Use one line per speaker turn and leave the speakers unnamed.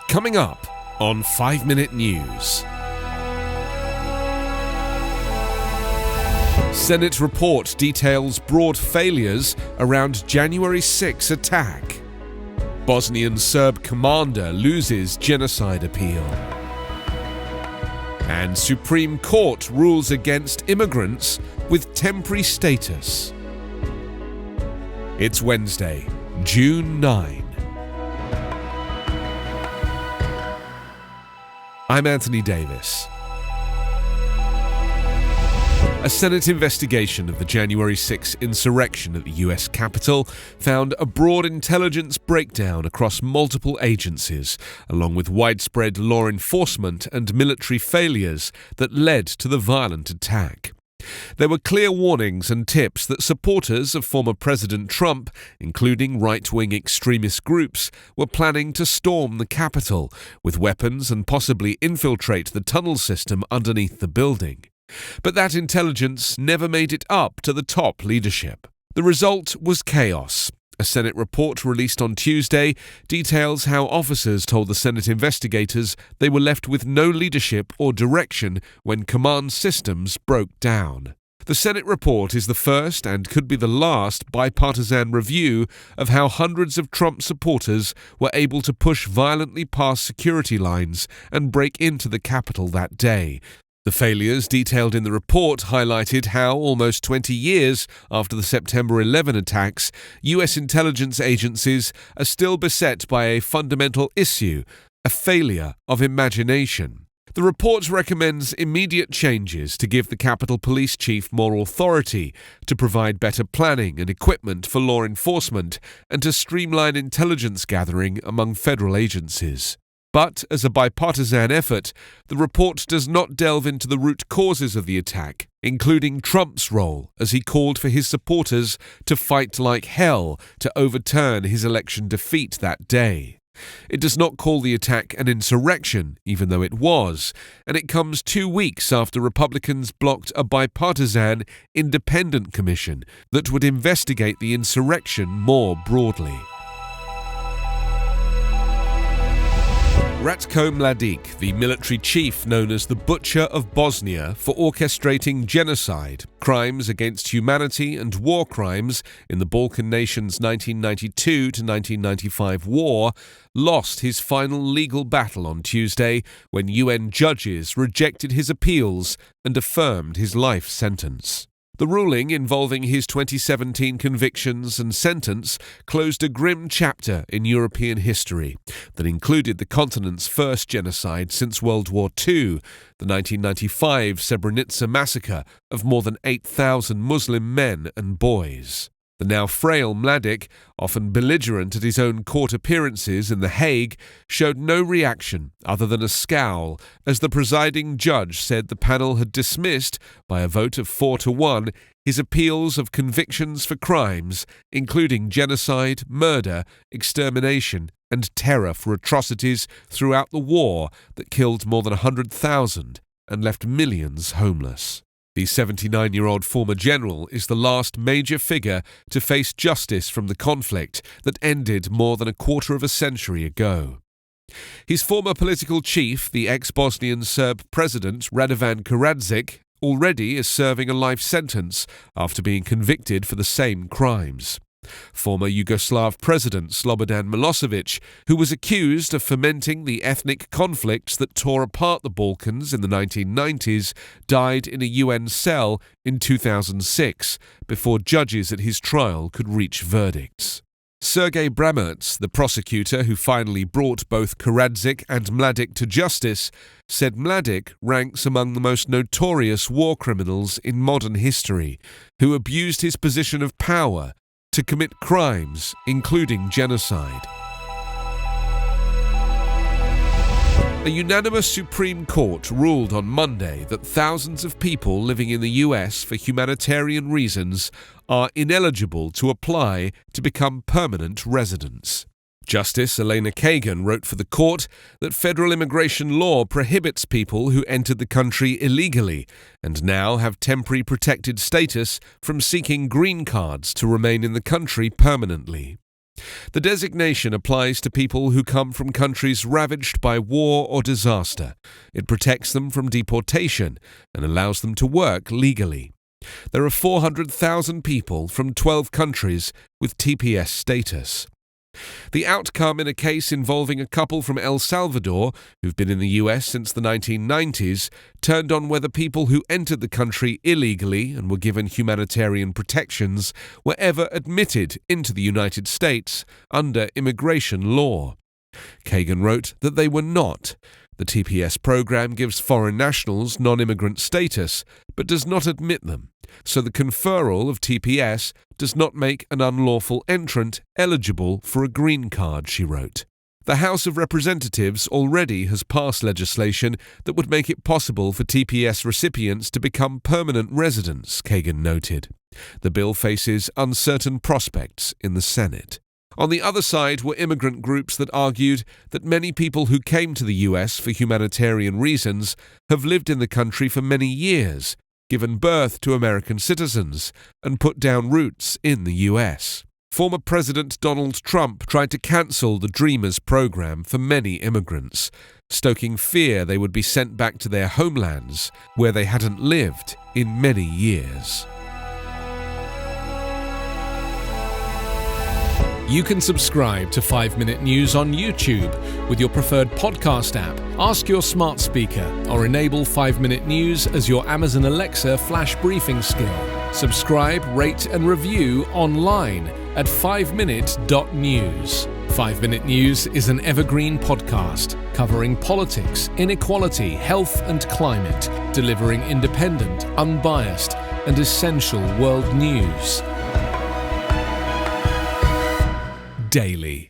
Coming up on 5 Minute News. Senate report details broad failures around January 6 attack. Bosnian Serb commander loses genocide appeal. And Supreme Court rules against immigrants with temporary status. It's Wednesday, June 9. I'm Anthony Davis. A Senate investigation of the January 6 insurrection at the US Capitol found a broad intelligence breakdown across multiple agencies, along with widespread law enforcement and military failures that led to the violent attack. There were clear warnings and tips that supporters of former President Trump, including right-wing extremist groups, were planning to storm the Capitol with weapons and possibly infiltrate the tunnel system underneath the building. But that intelligence never made it up to the top leadership. The result was chaos. A Senate report released on Tuesday details how officers told the Senate investigators they were left with no leadership or direction when command systems broke down. The Senate report is the first and could be the last bipartisan review of how hundreds of Trump supporters were able to push violently past security lines and break into the Capitol that day. The failures detailed in the report highlighted how, almost 20 years after the September 11 attacks, U.S. intelligence agencies are still beset by a fundamental issue, a failure of imagination. The report recommends immediate changes to give the Capitol Police Chief more authority, to provide better planning and equipment for law enforcement, and to streamline intelligence gathering among federal agencies. But, as a bipartisan effort, the report does not delve into the root causes of the attack, including Trump's role as he called for his supporters to fight like hell to overturn his election defeat that day. It does not call the attack an insurrection, even though it was, and it comes 2 weeks after Republicans blocked a bipartisan independent commission that would investigate the insurrection more broadly. Ratko Mladic, the military chief known as the Butcher of Bosnia for orchestrating genocide, crimes against humanity and war crimes in the Balkan nations' 1992 to 1995 war, lost his final legal battle on Tuesday when UN judges rejected his appeals and affirmed his life sentence. The ruling involving his 2017 convictions and sentence closed a grim chapter in European history that included the continent's first genocide since World War II, the 1995 Srebrenica massacre of more than 8,000 Muslim men and boys. The now frail Mladic, often belligerent at his own court appearances in The Hague, showed no reaction other than a scowl as the presiding judge said the panel had dismissed, by a vote of 4-1, his appeals of convictions for crimes, including genocide, murder, extermination, and terror for atrocities throughout the war that killed more than 100,000 and left millions homeless. The 79-year-old former general is the last major figure to face justice from the conflict that ended more than a quarter of a century ago. His former political chief, the ex-Bosnian Serb president Radovan Karadzic, already is serving a life sentence after being convicted for the same crimes. Former Yugoslav President Slobodan Milosevic, who was accused of fomenting the ethnic conflicts that tore apart the Balkans in the 1990s, died in a UN cell in 2006 before judges at his trial could reach verdicts. Sergei Bramertz, the prosecutor who finally brought both Karadzic and Mladic to justice, said Mladic ranks among the most notorious war criminals in modern history, who abused his position of power to commit crimes, including genocide. A unanimous Supreme Court ruled on Monday that thousands of people living in the US for humanitarian reasons are ineligible to apply to become permanent residents. Justice Elena Kagan wrote for the court that federal immigration law prohibits people who entered the country illegally and now have temporary protected status from seeking green cards to remain in the country permanently. The designation applies to people who come from countries ravaged by war or disaster. It protects them from deportation and allows them to work legally. There are 400,000 people from 12 countries with TPS status. The outcome in a case involving a couple from El Salvador, who've been in the US since the 1990s, turned on whether people who entered the country illegally and were given humanitarian protections were ever admitted into the United States under immigration law. Kagan wrote that they were not. The TPS program gives foreign nationals non-immigrant status, but does not admit them, so the conferral of TPS does not make an unlawful entrant eligible for a green card, she wrote. The House of Representatives already has passed legislation that would make it possible for TPS recipients to become permanent residents, Kagan noted. The bill faces uncertain prospects in the Senate. On the other side were immigrant groups that argued that many people who came to the US for humanitarian reasons have lived in the country for many years, given birth to American citizens, and put down roots in the US. Former President Donald Trump tried to cancel the Dreamers program for many immigrants, stoking fear they would be sent back to their homelands, where they hadn't lived in many years. You can subscribe to 5 Minute News on YouTube with your preferred podcast app. Ask your smart speaker or enable 5 Minute News as your Amazon Alexa flash briefing skill. Subscribe, rate and review online at 5minute.news. 5 Minute News is an Evergreen Podcast covering politics, inequality, health and climate, delivering independent, unbiased and essential world news daily.